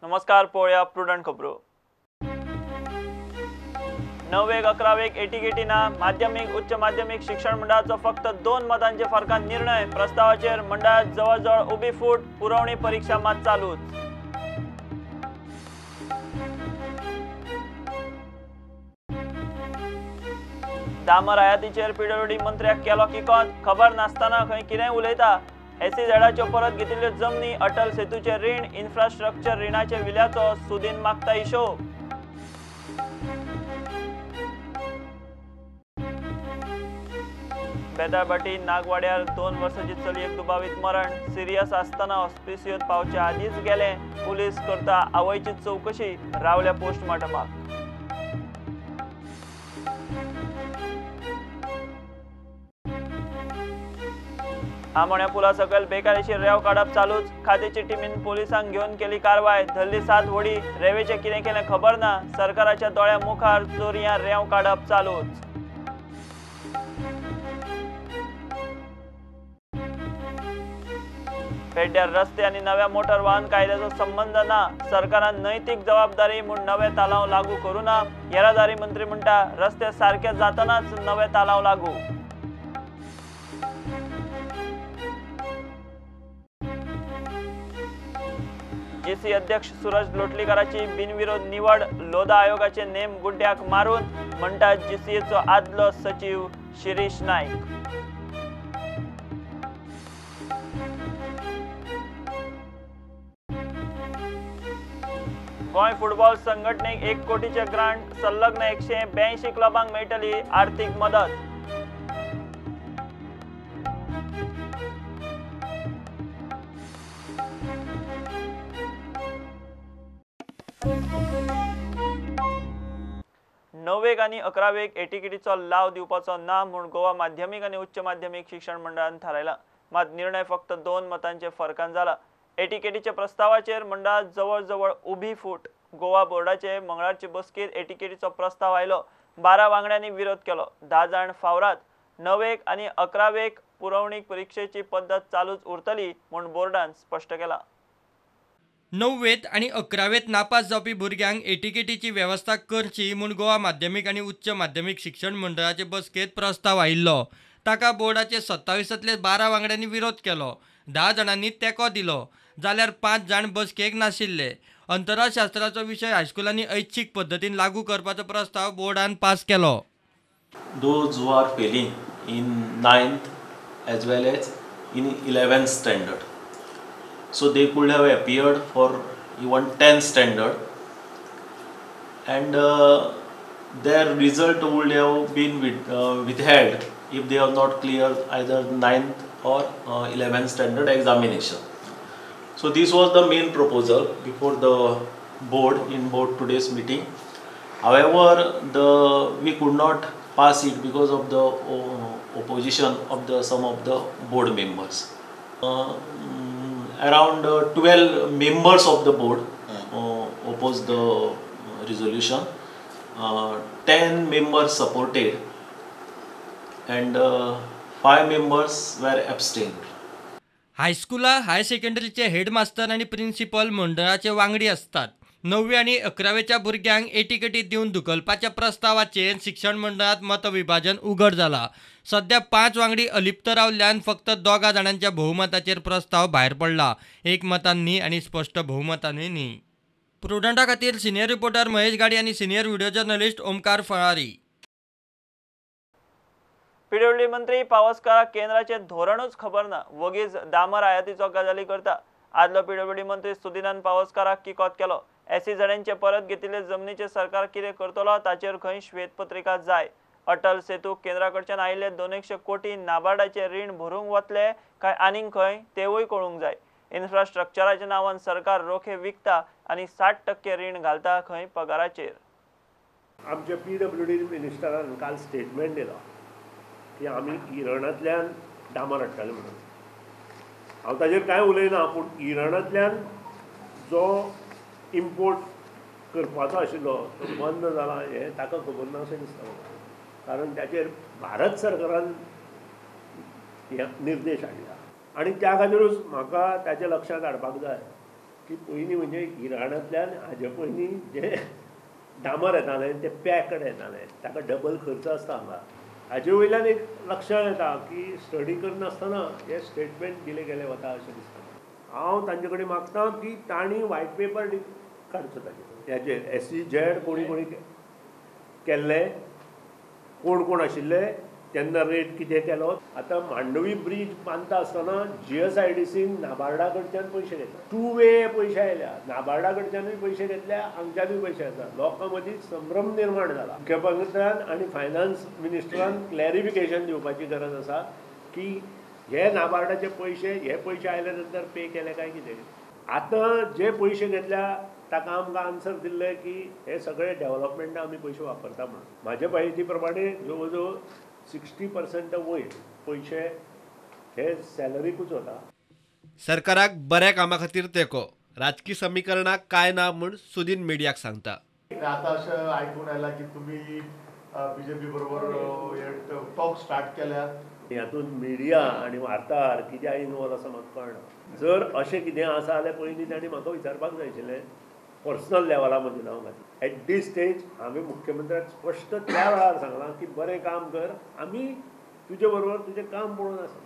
नमस्कार, पळोवया प्रुडंट खबरो। 9वेक 11वेक एटीकेटीना माध्यमिक उच्च माध्यमिक शिक्षण मंडळाचो फक्त 2 मतांचे फरकान निर्णय। प्रस्तावाचेर मंडळात जवळजवळ उबी फूट। पुरवणी परीक्षा मात चालूच। दामर आयातीचेर पीडब्ल्यूडी मंत्र्याक केलो किकोंत। खबर नासतना खंय कितेंय उलयता। SEZाच्यो परत घेतिल्ल्यो जमनी, अटल सेतूचे रीण, इन्फ्रास्ट्रक्चर रिणाचे विल्याचो सुदीन मागता हिशोब। बेताळबाटी नागवाड्यार 2 वर्सांची चलयेक दुबावीत मरण। सिरियस आसतना ऑस्पिसियोत पावचे आदींच गेले। पुलीस करता आवयची चवकशी। रावल्या पोस्टमार्टमाक। आमोण्या पुला सकयल बेकायदेशीर रेंव काडप चालूच। खातेची टिमीन पोलिसांक घेवन केली कारवाय। धरली 7 व्हडी। रेवेचे कितें केलें खबर ना। सरकाराच्या दोळ्या मुखार चोरयां रेंव काडप चालूच। पेड्ड्यार रस्ते आनी नव्या मोटर वाहन कायद्याचो संबंध ना। सरकारान नैतीक जबाबदारी म्हूण नवे तालाव लागू करूं ना। येरादारी मंत्री म्हणटा रस्ते सारके जातनाच नवे तालाव लागू। GC अध्यक्ष सूरज लोटलीकाराची बिनविरोध निवड। लोधा आयोगाचे नेम गुड्ड्याक मारून म्हणटा GCAचो आदलो सचिव शिरीष नाईक। Goa football संघटनेक 1 कोटीचे grant. संलग्न 182 क्लबांक मेळटली आर्थीक मदत। नववेक आनी 11वेक एटीकेटीचो लाव दिवपाचो ना म्हूण गोवा माध्यमिक आनी उच्च माध्यमिक शिक्षण मंडळान थारायला। मात निर्णय फक्त 2 मतांचे फरकान जाला। एटीकेटीच्या प्रस्तावाचेर मंडळात जवळजवळ उबी फूट। गोवा बोर्डाचे मंगळारचे बसकेत एटीकेटीचो प्रस्ताव आयलो। 12 वांगड्यांनी विरोध केलो। 10 जाण फावरात। 9वेक आनी 11वेक पुरवणी परीक्षेची पद्दत चालूच उरतली म्हूण बोर्डान स्पश्ट केला। 9वेत आनी 11वेत नापास जावपी भुरग्यांक एटीकेटीची वेवस्था करची म्हूण गोवा माध्यमिक आनी उच्च माध्यमिक शिक्षण मंडळाचे बसकेत प्रस्ताव आयिल्लो। ताका बोर्डाचे 27तले 12 वांगड्यांनी विरोध केलो। 10 जाणांनी तेंको दिलो जाल्यार 5 जाण बसकेक नाशिल्ले। अंतराळशास्त्राचो विशय हायस्कुलांनी ऐच्छिक पद्दतीन लागू करपाचो प्रस्ताव बोर्डान पास केलो। Those who are failing in 9th as well as in 11th standard, so they could have appeared for even 10th standard, and their result would have been withheld if they have not cleared either 9th or 11th standard examination. So this was the main proposal before the board in board today's meeting. However, we could not pass it because of the opposition of some of the board members. Around 12 members of the board opposed the resolution. 10 members supported and 5 members were abstained. हायस्कुला high सेकंडरीचे हेडमास्तर आनी principal मंडळाचे वांगडी असतात। 9वी आनी 11वेच्या भुरग्यांक ATKT दिवन धुकलपाच्या प्रस्तावाचेर शिक्षण मंडळात मतविभाजन उघड जाला। सध्या 5 वांगडी अलिप्त रावल्ल्यान फक्त 2 जाणांच्या बहुमताचेर प्रस्ताव भायर पडला। एकमतान न्ही आनी स्पष्ट बहुमतानूय न्ही। प्रुडंटा खातीर सिनियर रिपोर्टर महेश गाडी आनी senior video journalist Omkar Phalari. PWD मंत्री पावसकाराक केंद्राचे धोरणूच खबर ना। वगीच दामर आयातीचो गजाली करता। आदलो पीडब्ल्यूडी मंत्री सुदिनान पावसकाराक किकोंत केलो। SEZांचे परत घेतिल्ले जमनीचे सरकार कितें करतलो ताचेर खंय श्वेतपत्रिका जाय। अटल सेतू केंद्राकडच्यान आयिल्ले 200 कोटी नाबार्डाचे रीण भरूंक वतले काय आनीक खंय तेवूय कळूंक जाय। इन्फ्रास्ट्रक्चराच्या नांवान सरकार रोखे विकता आनी 60% रीण घालता खंय पगाराचेर। आमच्या पीडब्ल्यूडी मिनिस्टरान काल स्टेटमेंट दिलो की आमी इराणांतल्यान डामर हाडटले म्हणून। हांव ताचेर कांय उलयना, पूण इराणांतल्यान जो इम्पोर्ट करपाचो आशिल्लो तो बंद जाला हें ताका खबर ना अशें दिसता म्हाका। कारण ताचेर भारत सरकारान निर्देश हाडला आनी त्या खातीरूच म्हाका ताच्या लक्षांत हाडपाक जाय की पयलीं म्हणजे इराणांतल्यान हाजे पयलीं जे डांबर येताले ते पॅकड येताले ताका डबल खर्च आसता हांगा हाजे वयल्यान एक लक्षांत येता की स्टडी करनासतना हे स्टेटमेंट दिले गेले वता अशें दिसता हांव तांचे कडेन मागतां की तांणी व्हायट पेपर काडचो ताजेर हेजेर SEZ कोणी कोणी केल्ले कोण कोण आशिल्ले तेन्ना रेट कितें केलो आतां मांडवी ब्रीज बांदता आसतना GSIDCन नाबार्डा कडच्यान पयशे घेतले 2 वे पयशे आयल्या नाबार्डा कडच्यानूय पयशे घेतल्या हांगच्यानूय पयशे आसा लोकां मदीं संभ्रम निर्माण जाला मुख्यमंत्र्यान आनी फायनान्स मिनिस्टरान क्लॅरिफिकेशन दिवपाची गरज आसा की हे नाबार्डाचे पयशे आयले नंतर पे केले काय कितें आतां जे पयशे घेतल्या ताका आमकां आन्सर दिल्ले की हे सगळे डेव्हलपमेंटा आमी पयशे वापरता म्हणून म्हाजे म्हायती प्रमाणे जवळ जवळ 60% वयर पयशे हे सॅलरीकूच वता सरकाराक बऱ्या कामा खातीर तेंको राजकीय समीकरणाक काय ना म्हूण सुदीन मिडियाक सांगता आता अशें आयकून आयलां की तुमी BJP बरोबर टॉक स्टार्ट केल्या हातूंत मिडिया आनी वार्ताहर कित्याक इनवॉल्व आसा म्हाका कळना जर अशें कितें आसा जाल्यार पयलीं तांणी म्हाका विचारपाक जाय आशिल्लें पर्सनल लेवला मदीं हांव घातलें एट दीस स्टेज हांवें मुख्यमंत्र्याक स्पश्ट त्या वेळार सांगलां की बरें काम कर आमी तुजे बरोबर तुजें काम पळोवन आसा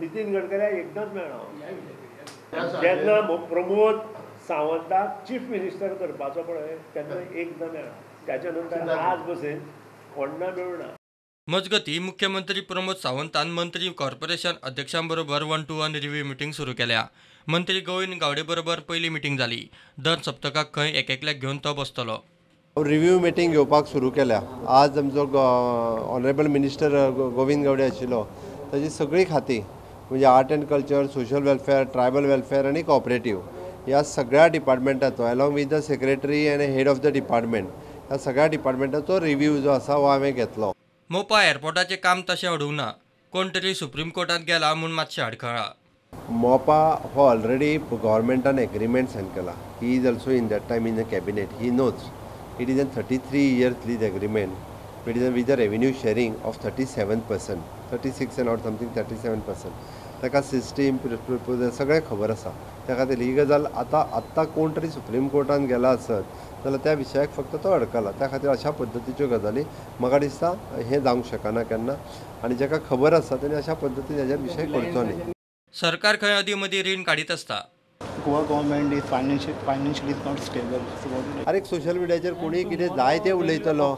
नितीन गडकऱ्याक एकदांच मेळ्ळा जेन्ना प्रमोद सावंताक चीफ मिनिस्टर करपाचो पळय तेन्ना एकदां मेळ्ळा त्याच्या नंतर आज बसेन कोणा मेळूना मजगती मुख्यमंत्री प्रमोद सावंतान मंत्री कॉर्पोरेशन अध्यक्षांबरोबर 1-to-1 रिव्ह्यू मिटींग सुरू केल्या मंत्री गोविंद गावडे बरोबर पहिली मिटींग जाली दर सप्तकाक खंय एकेकल्याक घेवन तो बसतलो रिव्ह्यू मिटींग घेवपाक सुरू केल्या आज आमचो ऑनरेबल मिनिस्टर गोविंद गावडे आशिल्लो ताची सगळीं खातीं म्हणजे art end culture social welfare tribal welfare आनी कॉपरेटीव ह्या सगळ्या डिपार्टमेंटाचो अलॉंग वीथ द सेक्रेटरी आनी हेड ऑफ द डिपार्टमेंट ह्या सगळ्या डिपार्टमेंटाचो रिव्ह्यू जो आसा हो हांवें घेतलो मोपा एअरपोर्टाचें काम तशें अडूंक ना कोण तरी सुप्रीम कोर्टांत गेला म्हूण मातशें आडखळ्ळा मोपा हो ऑलरेडी गव्हर्मेंटान एग्रीमेंट सायन केला he is also in that time in the cabinet he knows it is an 33 years lease agreement it is with the revenue sharing of 37%, 36 and out something 37%. ताका system सगळें खबर आसा त्या खातीर ही गजाल आतां कोण तरी सुप्रीम कोर्टान गेला आसत जाल्यार त्या विशयाक फक्त तो अडकला त्या खातीर अशा पद्दतीच्यो गजाली म्हाका दिसता हें जावंक शकना केन्ना आनी जाका खबर आसा तेणें अशा पद्दतीन हेजेर विशय करचो न्ही सरकार खंय अदी मदीं रीण काडीत आसता Goa government is financially not stable अरे सोशल मिडियाचेर कोणीय कितें जाय तें उलयतलो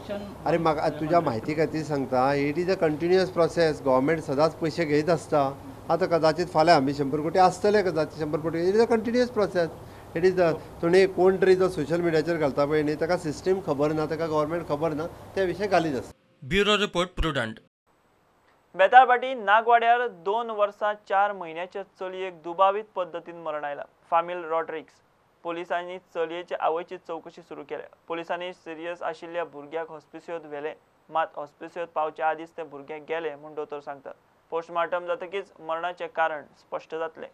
अरे म्हाका तुज्या म्हायती खातीर सांगता it is a continuous process government सदांच पयशे घेयत आसता आतां कदाचित फाल्यां आमी 100 कोटी आसतले कदाचित 100 कोटी it is a continuous process it is तुणी कोण तरी जो सोशल मिडियाचेर घालता पळय न्ही ताका सिस्टीम खबर ना ताका गव्हर्मेंट खबर ना त्या विशय घालीत आसता ब्युरो रिपोर्ट प्रुडंट बेताळबाटी नागवाड्यार 2 वर्सां 4 म्हयन्याच्या चलयेक दुबावीत पद्दतीन मरण आयला फामील रॉड्रिक्स पोलिसांनी चलयेच्या आवयची चवकशी सुरू केल्या पोलिसांनी सिरियस आशिल्ल्या भुरग्याक हॉस्पिसियोत व्हेले मात हॉस्पिसियोत पावच्या आदींच ते भुरगे गेले म्हूण दोतोर सांगता पोस्टमार्टम जातकीच मरणाचें कारण स्पश्ट जातलें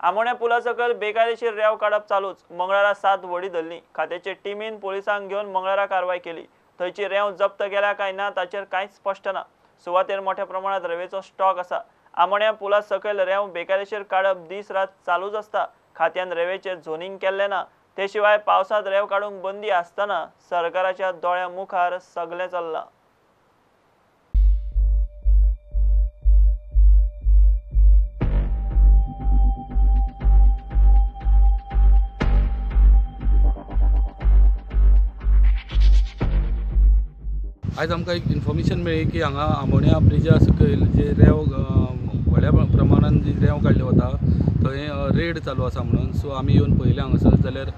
आमोण्या पुला सकयल बेकायदेशीर रेंव काडप चालूच मंगळारा 7 वडी धरली खात्याचे टिमीन पोलिसांक घेवन मंगळारा कारवाय केली थंयची रेंव जप्त केल्या काय ना ताचेर कांयच स्पश्ट ना सुवातेर मोठ्या प्रमाणात रेंवेचो स्टॉक आसा आमोण्या पुला सकयल रेंव बेकायदेशीर काडप दीस रात चालूच आसता खात्यान रेंवेचेर झोनिंग केल्लें ना ते शिवाय पावसांत रेंव काडूंक बंदी आसतना सरकाराच्या दोळ्या मुखार सगळें चल्लां आयज आमकां एक इन्फॉर्मेशन मेळ्ळी की हांगा आमोण्या ब्रिजा सकयल जे रेंव व्हड्या प्रमाणान जी रेंव काडले वता थंय रेड चालू आसा म्हणून सो आमी येवन पळयले हांगासर जाल्यार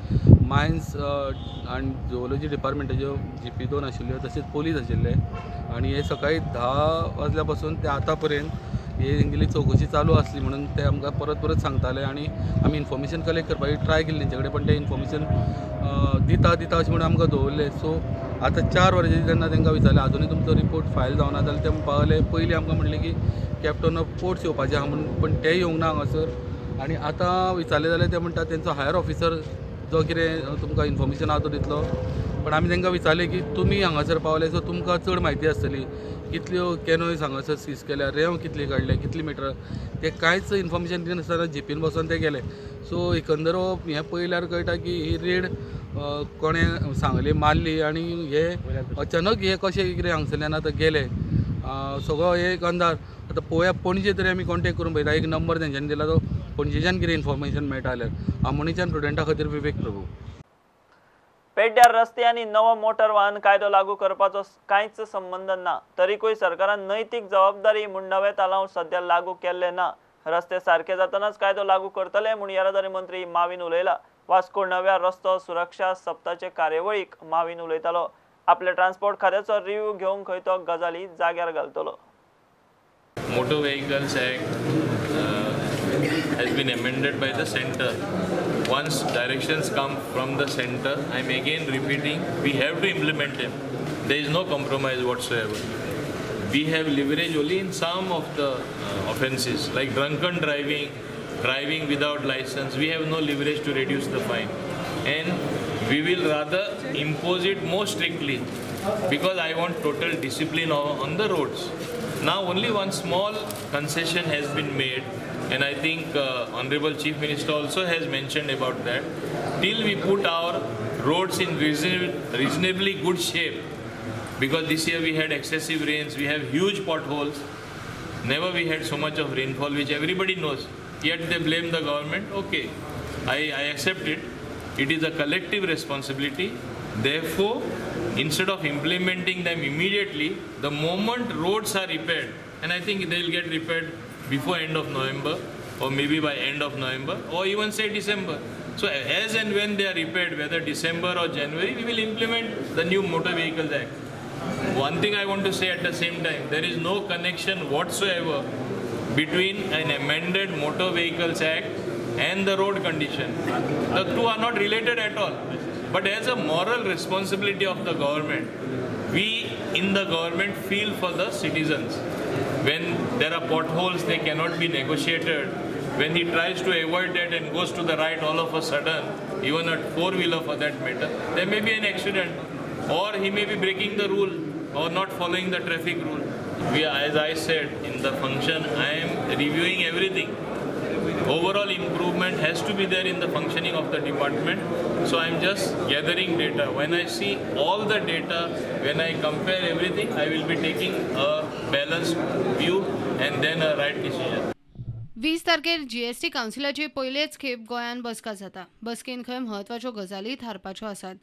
मायन्स आनी झुओलॉजी डिपार्टमेंटाच्यो GP2 आशिल्ल्यो तशेंच पोलीस आशिल्ले आनी हे सकाळी 10 वाजल्या पासून ते आतां पर्यंत हेंगेली चवकशी चालू आसली म्हणून ते आमकां परत सांगताले आनी आमी इन्फॉर्मेशन कलेक्ट करपाची ट्राय केली तेंचे कडेन पण ते इन्फॉर्मेशन दिता अशें म्हणून आमकां दवरले सो आतां 4 वरांचेर जेन्ना तांकां विचारलें आजुनूय तुमचो रिपोर्ट फायल जावना जाल्यार ते पावले पयलीं आमकां म्हणलें की कॅप्टन ऑफ पोर्ट्स येवपाचें आहा म्हणून पण तेय येवंक ना हांगासर आनी आतां विचारलें जाल्यार ते म्हणटा तेंचो हायर ऑफिसर जो कितें तुमकां इन्फॉर्मेशन आहा तो दितलो पण आमी तांकां विचारलें की तुमी हांगासर पावले सो तुमकां चड म्हायती आसतली कितल्यो कॅनोयज हांगासर सीज केल्या रेंव कितली काडले कितली मिटर ते कांयच इन्फॉर्मेशन दिनासतना जिपीन बसून ते गेले सो एकंदर हें पळयल्यार कळटा की ही रेड कोणें सांगली मारली आनी हे अचानक हे कशें कितें हांगसरल्यान आतां गेले सगळो एक अंदाज आतां पळोवया पणजे तरी आमी कॉन्टेक्ट करून पळयता एक नंबर तेंच्यांनी दिला तो पणजेच्यान कितें इन्फॉर्मेशन मेळटा जाल्यार आमोणेच्यान स्टुडंटा खातीर विवेक प्रभू पेड्ड्यार रस्ते आनी नवो मोटर वाहन कायदो लागू करपाचो कांयच संबंध ना तरीकूय सरकारान नैतीक जबाबदारी म्हूण नवे तालांव सध्या लागू केल्ले ना रस्ते सारखे जातनाच कायदो लागू करतले म्हूण येरादारी मंत्री माविन उलयला वास्को नव्या रस्तो सुरक्षा सप्ताचे कार्यावळीक माविन उलयतालो आपल्या ट्रान्सपोर्ट खात्याचो रिव्ह्यू घेवंक खंय तो गजाली जाग्यार घालतलो Motor Vehicles Act has been amended by the centre. Once directions come from the centre, I'm again repeating, we have to implement them. There is no compromise whatsoever. We have leverage only in some of the offences, like drunken driving, driving without license. We have no leverage to reduce the fine. And we will rather impose it more strictly because I want total discipline on the roads. Now only one small concession has been made and I think Honorable Chief Minister also has mentioned about that. Till we put our roads in reasonably good shape, because this year we had excessive rains, we have huge potholes, never we had so much of rainfall which everybody knows, yet they blame the government. Okay, I accept it. It is a collective responsibility. Therefore, instead of implementing them immediately, the moment roads are repaired, and I think they will get repaired before end of November or maybe by end of November or even say December. So as and when they are repaired, whether December or January, we will implement the new Motor Vehicles Act. One thing I want to say at the same time, there is no connection whatsoever between an amended Motor Vehicles Act and the road condition. The two are not related at all. But as a moral responsibility of the government, we in the government feel for the citizens. When there are potholes, they cannot be negotiated. When he tries to avoid that and goes to the right all of a sudden, even a four-wheeler for that matter, there may be an accident, or he may be breaking the rule or not following the traffic rule. As I said in the function, I am reviewing everything. Overall improvement has to be there in the functioning of the department. So I'm just gathering data. When I see all the data, when I compare everything, I will be taking a balanced view and then a right decision. 20 तारखेर GST कावन्सिलाची पयलेच खेप गोंयान बसका जाता. बसकेन खंय म्हत्वाच्यो गजाली थारपाच्यो आसात.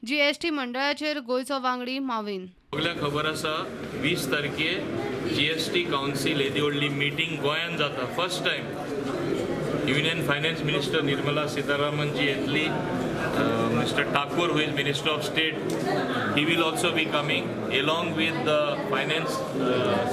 जीएसटी मंडळाचेर गोंयचो वांगडी माविन. सगळ्यांक खबर आसा 20 तारखेर जीएसटी कावन्सिल येदी व्हडली मीटिंग गोंयान जाता. First time Union Finance Minister Nirmala Sitharaman ji येतली. Mr. Thakur, who is Minister of State, he will also be coming along with the Finance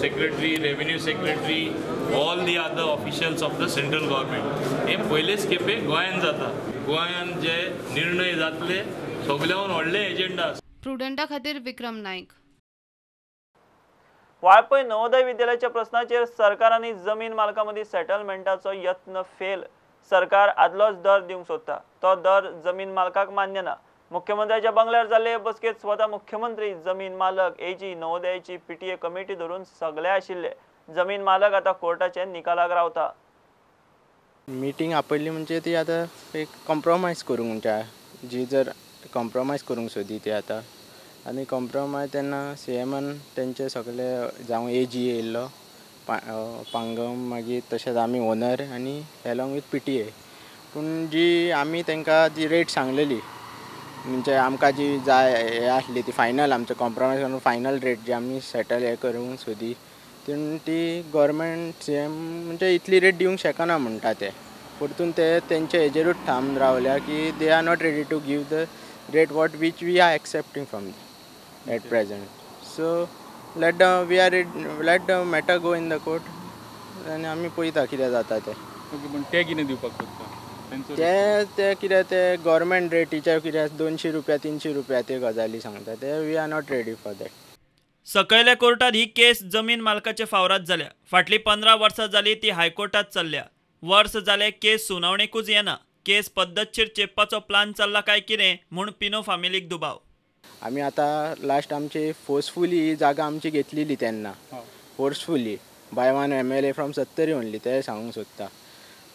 Secretary, Revenue Secretary, all the other officials of the central government. हे पयलेच खेपे गोंयान जाता. गोंयान जे निर्णय जातले सगळ्यान व्हडले एजेंडा आसा. प्रुडंटा खातीर विक्रम नाईक. वाळपय नवोदय विद्यालयाच्या प्रश्नाचेर सरकार आनी जमीन मालकां मदीं सेटलमेंटाचो यत्न फेल. सरकार आदलोच दर दिवंक सोदता. तो दर जमीन मालकाक मान्य ना. मुख्यमंत्र्याच्या बंगल्यार जाल्ले बसकेत स्वता मुख्यमंत्री, जमीन मालक, एजी, नवोदयाची पीटीए कमिटी धरून सगळे आशिल्ले. जमीन मालक आता कोर्टाचे निकालाक रावता. मिटींग आपयल्ली म्हणजे ती आतां एक कॉम्प्रोमायज करूंक म्हणटा जी जर कॉम्प्रोमायज करूंक सोदी ती आतां आनी कॉम्प्रोमायज तेन्ना सीएमान तेंचे सगळे जावं एजी येयल्लो पांगम मागीर तशेंच आमी ओनर आनी एलोंग विथ पीटीए पूण जी आमी तांकां जी रेट सांगलेली म्हणजे आमकां जी जाय हे आसली ती फायनल आमचो कॉम्प्रोमायज करून फायनल रेट जी आमी सेटल हे करूंक सोदी ती गव्हर्मेंट सीएम म्हणजे इतली रेट दिवंक शकना म्हणटा ते परतून ते तेंचे हेजेरूच ठाम रावल्या की they are not ready to give the rate what which we are accepting from at present. So let the matter go in the court आनी आमी पळयता कितें जाता तें. ते कितें दिवपाक सोदता ते कितें ते गव्हर्मेंट रेटीचे कितें 200 रुपया 300 रुपया ते गजाली सांगता ते we are not ready for that. सकयल्या कोर्टात ही केस जमीन मालकाच्या फावरात जाल्या. फाटली 15 वर्सां जाली ती हायकोर्टात चल्ल्या. वर्स जाले केस सुनावणेकूच येना. केस पद्दतशीर चेपपाचो प्लान चल्ला काय कितें म्हूण पिनो फामिलीक दुबाव. आमी आतां लास्ट आमची फोर्सफुली ही जागा आमची घेतलेली तेन्ना forcefully by one MLA from Sattari only ते सांगूंक सोदता.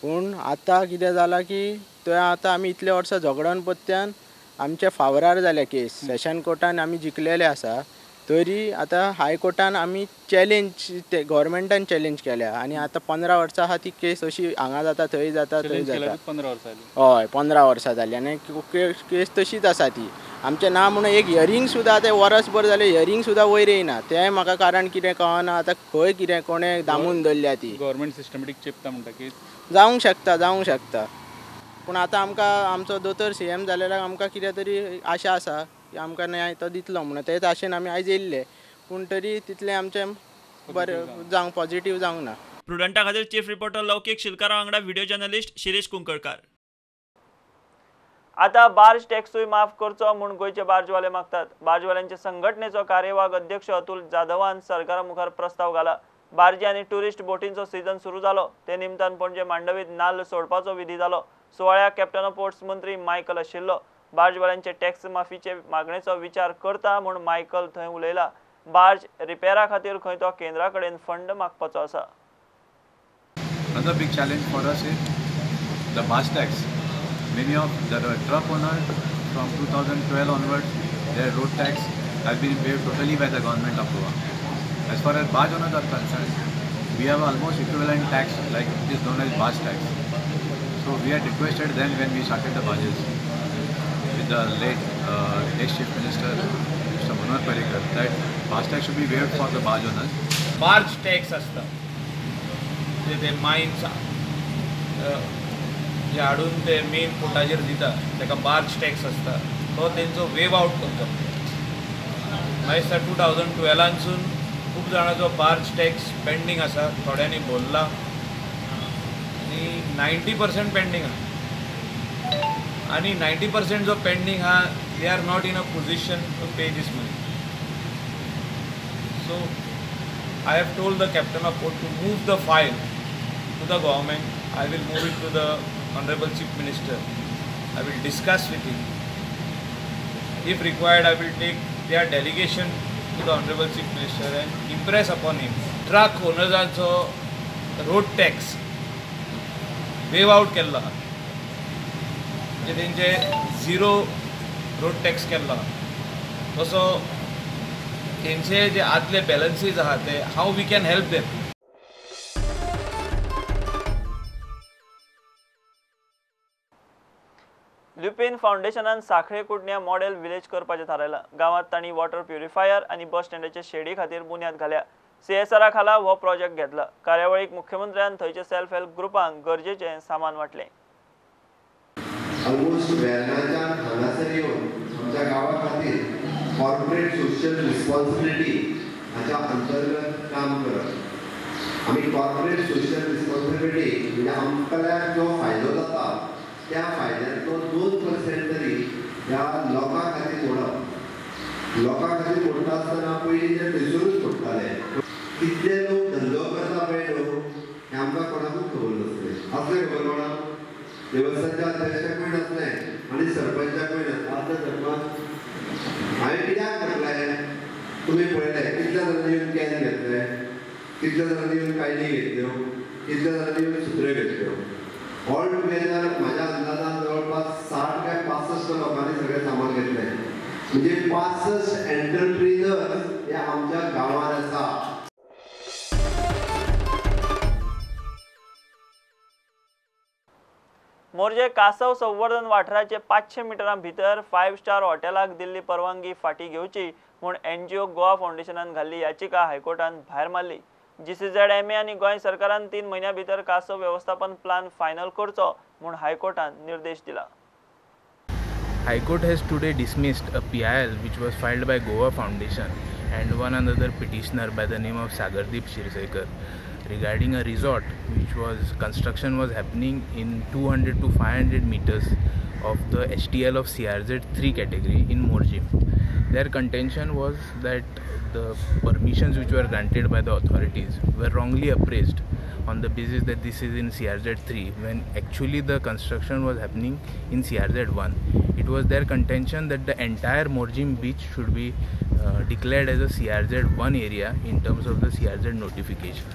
पूण आतां कितें जालां की थंय आतां आमी इतले वर्सां झगडोन पत्त्यान आमच्या फावरार जाल्या केस. सेशन कोर्टान आमी जिखलेले आसा, तरी आतां हायकोर्टान आमी चॅलेंज ते गव्हर्मेंटान चॅलेंज केल्या आनी आतां 15 वर्सां आहा ती केस अशी हांगा जाता थंय जाता थंय जाता. 15 वर्सां जाली. हय 15 वर्सां जाली आनी केस तशीच आसा ती. आमचें ना म्हणून एक हियरींग सुद्दां आतां वर्सभर जालें हियरींग सुद्दां वयर येयना. तें म्हाका कारण कितें कळना आतां खंय कितें कोणें दामून दवरल्या ती. गव्हर्मेंट सिस्टमॅटीक चिपता म्हणटा की जावंक शकता. पूण आतां आमकां आमचो दोतोर CM जालेल्याक आमकां कितें तरी आशा आसा की आमकां न्याय तो दितलो म्हणून. तेच आशेन आमी आयज येयल्ले, पूण तरी तितलें आमचें बरें जावंक पॉझिटीव जावंक ना. प्रुडंटा खातीर चीफ रिपोर्टर लौकीक शिलकारा वांगडा व्हिडिओ जर्नलिस्ट शिरीष कुंकळकार. आतां बार्ज टॅक्सूय माफ करचो म्हूण गोंयचे बार्जवाले मागतात. बार्जवाल्यांचे संघटनेचो कार्यवाहक अध्यक्ष अतुल जाधवान सरकारा मुखार प्रस्ताव घाला. बार्जी आनी ट्युरिस्ट बोटींचो सीझन सुरू जालो. ते निमतान पणजे मांडवीत नाल्ल सोडपाचो विधी जालो. सुवाळ्याक कॅप्टन ऑफ पोर्ट्स मंत्री मायकल आशिल्लो. बार्जवाल्यांचे टॅक्स माफीचे मागणेचो विचार करता म्हूण मायकल थंय उलयला. बार्ज रिपेरा खातीर खंय तो केंद्रा कडेन फंड मागपाचो आसा. Another big challenge for us is the barge tax. Many of the truck owners from 2012 onwards, their road tax has been waived totally by the government of Goa. As far as barge owners are concerned, we have almost equivalent tax like it is known as barge tax. So we had requested then when we started the barges with the late ex-chief minister Mr. Manohar Parrikar that barge tax should be waived for the barge owners. Barge tax असता ते mines जे हाडून ते main पोर्टाचेर दिता ताका barge tax आसता तो तेंचो वेव आवट करचो. म्हाका दिसता 2012सून खूब जाणांचो बार्ज टॅक्स पेंडींग आसा. थोड्यांनी भरला आनी 90% पेंडींग आहा आनी 90% जो पेंडींग आहा they are not in a position to pay this money. So I have told the captain of port to move the file to the government. I will move it to the Honorable Chief Minister. I will discuss with him. If required, I will take their delegation to the Honorable Chief Minister and impress upon him. Truck owners road tax waive out केल्लो आहा. म्हणजे तेंचे zero road tax केल्लो आहा. तसो तेंचे जे आदले बॅलन्सीस आहा ते how we can help them. Lupin फाउंडेशनान साखळे कुडण्या मॉडेल विलेज करपाचें थारायलां. गांवांत तांणी वॉटर प्युरिफायर आनी बस स्टँडाचे शेडी खातीर बुन्याद घाल्या. CSR खाला हो प्रोजेक्ट घेतला. कार्यावळीक मुख्यमंत्र्यान थंयच्या सेल्फ हेल्प ग्रुपांक गरजेचें सामान वाटलें. ऑलमोस्ट वेर्नाच्यान हांगासर येवन आमच्या गांवा खातीर कॉर्पोरेट सोशल रिस्पॉन्सिबिलिटी हाच्या अंतर्गत काम करप. आमी कॉर्पोरेट सोशल रिस्पॉन्सिबिलिटी म्हणजे आमकां जो फायदो जाता त्या फायद्यांतलो 2% तरी ह्या लोकां खातीर मोडप. लोकां खातीर मोडटा आसतना पयलीं ते थंयसरूच मोडटाले. कितले लोक धंदो करता पळय न्हू हें आमकां कोणाकूच खबर नासलें. असलें खबर कोणाक देवस्थानच्या अध्यक्षाकूय नासलें आनी सरपंचाकूय नासलें. आतां सरपंच हांवें कित्याक म्हटलें तुमी पळयलें कितल्या जाणांनी येवन कॅन घेतले, कितल्या जाणांनी येवन कायली घेतल्यो, कितल्या जाणांनी येवन सुत्र्यो घेतल्यो. ऑल टुगेदर म्हाज्या अंदाजान जवळपास 60 काय 65 लोकांनी सगळें सामान घेतलें. म्हणजे 65 एंटरप्रिनर्स हे आमच्या गांवांत आसा. मोरजे कासव संवर्धन वाठाराचे 500 मिटरां भितर 5 स्टार हॉटेलाक दिल्ली परवानगी फाटी घेवची म्हूण NGO गोवा फाउंडेशनान घाल्ली याचिका हायकोर्टान भायर मारली. GCZMA आनी गोंय सरकारान 3 म्हयन्यां भितर कासव वेवस्थापन प्लान फायनल करचो म्हूण हायकोर्टान निर्देश दिला. High Court has today dismissed a PIL which was filed by Goa Foundation and one another petitioner by the name of Sagardeep Shirsaikar regarding a resort which was construction was happening in 200 to 500 meters of the HTL of CRZ 3 category in Morji. Their contention was that the permissions which were granted by the authorities were wrongly appraised on the basis that this is in CRZ3 when actually the construction was happening in CRZ1. It was their contention that the entire Morjim beach should be declared as a CRZ1 area in terms of the CRZ notification.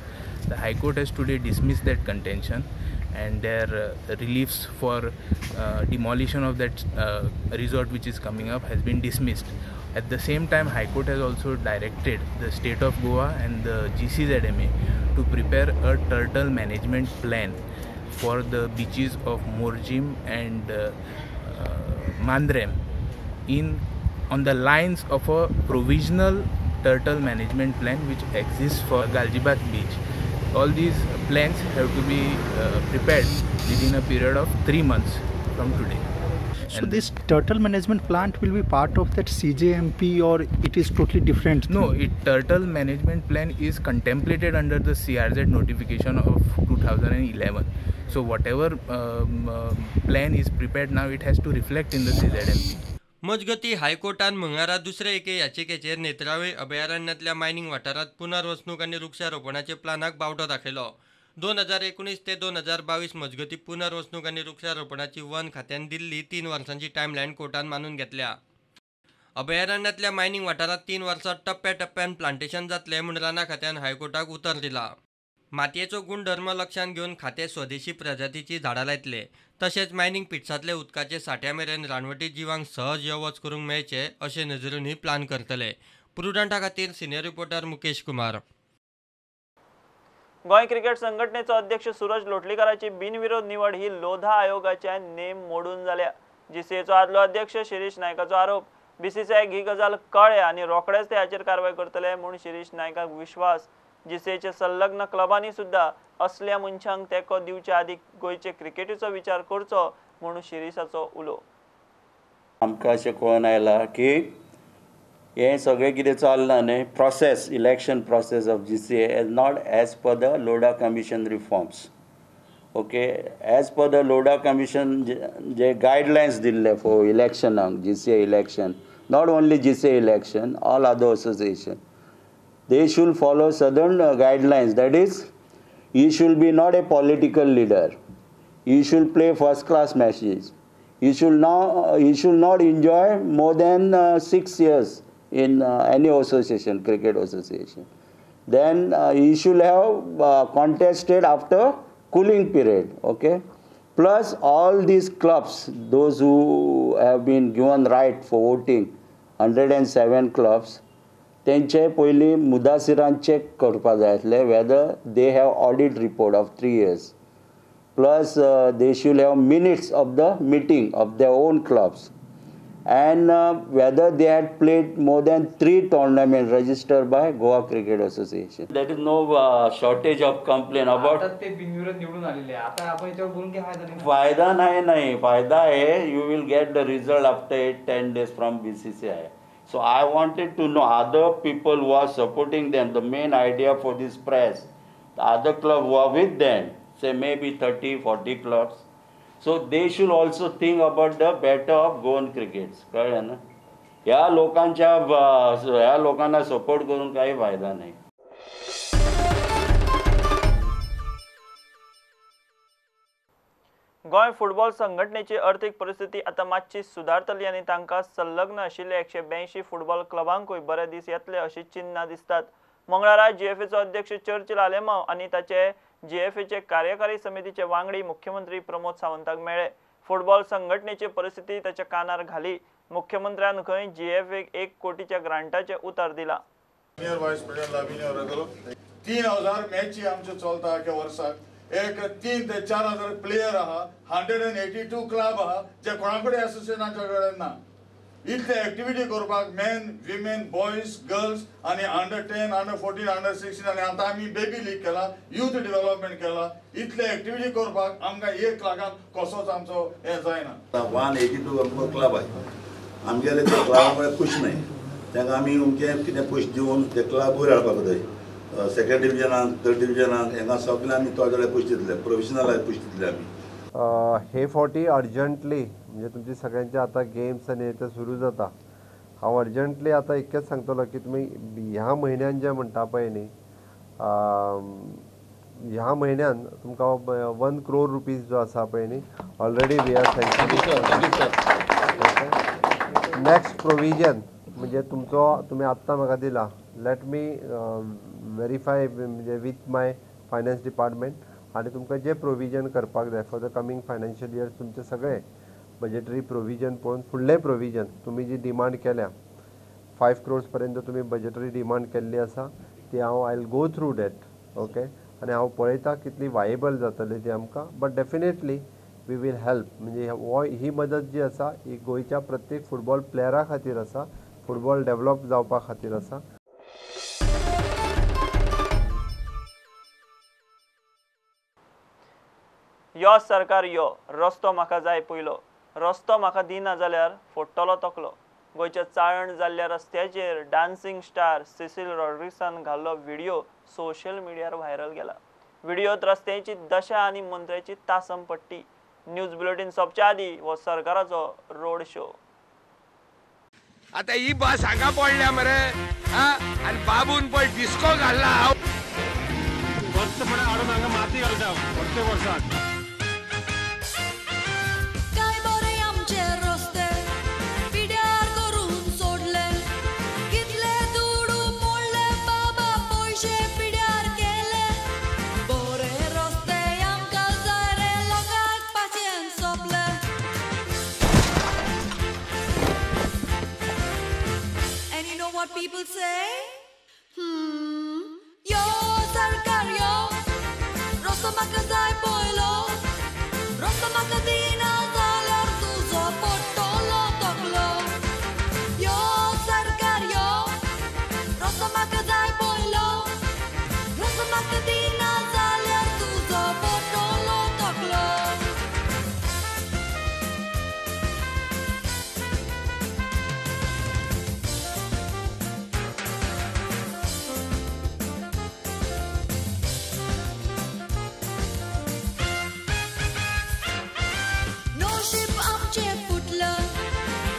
The High Court has today dismissed that contention and their reliefs for demolition of that resort which is coming up has been dismissed. At the same time, High Court has also directed the state of Goa and the GCZMA to prepare a turtle management plan for the beaches of Morjim and Mandrem on the lines of a provisional turtle management plan which exists for Galjibat beach. All these plans have to be prepared within a period of 3 months from today. So this turtle management plant will be part of that CJMP or it is totally different? No, turtle management plan is contemplated under the CRZ notification of 2011. So whatever plan is prepared now, it has to reflect in the CZMP. मजगती हायकोर्टान मंगळारा दुसरे एके याचिकेचेर Netravali अभयारण्यातल्या mining वाठारात पुनर्वसणूक आनी वृक्षारोपणाचे प्लानाक बावटो दाखयलो. 2019 ते 2022 मजगती पुनर्वसणूक आनी वृक्षारोपणाची वन खात्यान दिल्ली 3 वर्सांची टायमलायन कोर्टान मानून घेतल्या. अभयारण्यातल्या मायनिंग वाठारात 3 वर्सां टप्प्याटप्प्यान प्लांटेशन जातले म्हूण राना खात्यान हायकोर्टाक उतर दिला. मातयेचो गुणधर्म लक्षात घेवन खाते स्वदेशी प्रजातीची झाडां लायतले. तशेंच मायनिंग पिट्सांतले उदकाचे साठ्या मेरेन रानवटी जिवांक सहज यो वच करूंक मेळचे अशे नजरेनूय प्लान करतले. प्रुडंटा खातीर senior reporter Mukesh Kumar. Goa cricket संघटनेचो अध्यक्ष सूरज लोटलीकराची बिनविरोध निवड ही लोधा आयोगाचे नेम मोडून जाल्या. जीसीएचो आदलो अध्यक्ष शिरीष नायकाचो आरोप. बीसीसीआयक ही गजाल कळ्ळे आनी रोखडेच ते हाचेर कारवाय करतले म्हूण शिरीष नायकाक विश्वास. जीसीएचे संलग्न क्लबांनी सुद्धा असल्या मनशांक तेंको दिवचे आदी गोंयचे क्रिकेटीचो विचार करचो म्हूण शिरीषाचो उलो. आमकां अशें कळून आयला की हे सगळें कितें चल्लां न्हय process election process of GCA is not as per the Lodha commission reforms. Okay, as per the Lodha commission जे गायडलायन्स दिल्ले फॉर इलेक्शनाक GCA election, not only GCA election, all other association, they should follow certain guidelines. That is, he should be not a political leader. He should play first class matches. He should not enjoy more than 6 years in any association, cricket association. Then he should have contested after cooling period. Okay, plus all these clubs, those who have been given right for voting, 107 clubs, तेंचे पयलीं मुदासिरान check करपा जाय आसलें whether they have audit report of 3 years. Plus they should have minutes of the meeting of their own clubs and whether they had played more than 3 tournaments registered by Goa Cricket Association. There is no shortage of complaint about. फायदा नाही फायदा आहे you will get the result after 8-10 days from BCCI. So I wanted to know other people who are supporting them, the main idea for this press, the other club who are with them, say maybe 30-40 clubs. So they should also think about the better of Goan crickets. कळलं ना? या लोकांना support करून काही फायदा नाही. Goa football संघटनेची आर्थीक परिस्थिती आता मातशी सुधारतली आनी तांकां संलग्न आशिल्ले 182 फुटबॉल क्लबांकूय बरे दीस येतले अशी चिन्हां दिसतात. मंगळारा जीएफएचो अध्यक्ष चर्चिल आलेमांव आनी ताचे जीएफएचे कार्यकारी समितीचे वांगडी मुख्यमंत्री प्रमोद सावंताक मेळ्ळे. फुटबॉल संघटनेची परिस्थिती ताच्या कानार घाली. मुख्यमंत्र्यान खंय जीएफएक 1 कोटीच्या ग्रांटाचे उतर दिला. 3000 मॅची आमच्यो चलता एका वर्साक. 3 ते 4000 प्लेयर आहा. 182 क्लब आहा जे कोणाकडे असोसिएशनाच्या कडेन ना. इतले एक्टिविटी करपाक मेन विमेन बॉयज गर्ल्स आनी अंडर 10 अंडर 14 अंडर 16 आनी आतां आमी बेबी लीग केला यूथ डेव्हलपमेंट केला. इतले एक्टिविटी करपाक आमकां 1 लाखान कसोच आमचो हे जायना. 182 आमचो क्लब आहे. आमगेले ते क्लबा खुश नाही. तांकां आमी अमकें कितें पयशे दिवन ते क्लब वयर हाडपाक जाय. सेकंड डिविजनाक 3rd डिविजनाक हांगा सगळ्यांक आमी तोडे पयशे दितले. प्रोफेशनल पयशे दितले आमी. हे फावटी अर्जंटली म्हणजे तुमचे सगळ्यांचे आता गेम्स आणि ते सुरू जाता. हांव अर्जंटली आता इतकेंच सांगतलो की तुमी ह्या म्हयन्यान जे म्हणटा पळय न्ही ह्या म्हयन्यान तुमकां 1 crore रुपीज जो आसा पळय न्ही already we are sanction. Next provision म्हणजे तुमी आत्तां म्हाका दिला. लेट मी व्हेरीफाय म्हणजे वीथ माय फायनान्स डिपार्टमेंट आनी तुमकां जे प्रोविजन करपाक जाय for the coming financial year तुमचे सगळे बजेटरी प्रोविजन पळोवन फुडलें प्रोविजन तुमी जी डिमांड केल्या 5 crores पर्यंत तुमी बजेटरी डिमांड केल्ली आसा ती हांव I will go through that. Okay आनी हांव पळयता कितली वायबल जातली ती आमकां. But definitely we will help. म्हणजे ही मदत जी आसा ही गोंयच्या प्रत्येक फुटबॉल प्लेयरा खातीर आसा, फुटबॉल डेवलप जावपा खातीर आसा. यो सरकार यो, रस्तो म्हाका जाय पयलो, रस्तो म्हाका दिना जाल्यार फोडटलो तकलो. गोंयच्या चाळण जाल्ल्या रस्त्याचेर डान्सिंग स्टार सिसील रॉड्रिग्सान घाल्लो व्हिडिओ सोशल मिडियार व्हायरल गेला. व्हिडिओत रस्त्याची दशा आनी मंत्र्याची तासम पट्टी. न्यूज बुलेटिन सोंपच्या आदी हो सरकाराचो रोड शो. आता ही बस हांगा पडल्या मरे आनी बाबून पळय डिस्को घाल्ला. वर्स फुडें हाडून हांगा माती घालता प्रत्येक वर्साक. काय बरे आमचे रस्ते पिड्यार करून सोडले. कितले दुडू मोडले बाबा पयशे पिड्यार केले. बरे रस्ते आमकां जाय रे लोकांक पाशेन सोंपले. And you know what people say? Yo सरकार यो, रस्तो म्हाका जाय पयलो, रस्तो म्हाका दिना जाल्यार तुजो पडटलो तकलो. यो सरकार यो, रस्तो म्हाका जाय पयलो, रस्तो म्हाका दिना जाल्यार तुजो पडटलो तकलो. नशीब आमचे फुटलं,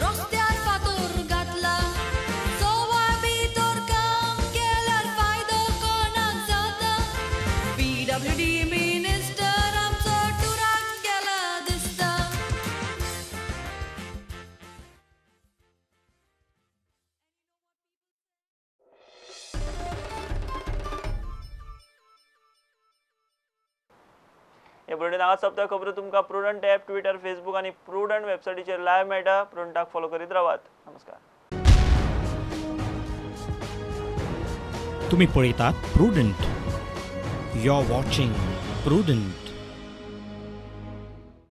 रस्त्यार फातर घातला. सवाय भितर काम केल्यार फायदो कोणाक जाता. PWD मिनिस्टर आमचो टुराक गेला दिसता. हे बुलेटिन हांगा सोंपता. खबरो तुमकां प्रुडंट ॲप, ट्विटर, फेसबुक आनी प्रुडंट वेबसायटीचेर लायव्ह मेळटा. प्रुडंटाक फॉलो करीत रावात. नमस्कार. तुम्ही पळयतात Prudent. You are watching prudent.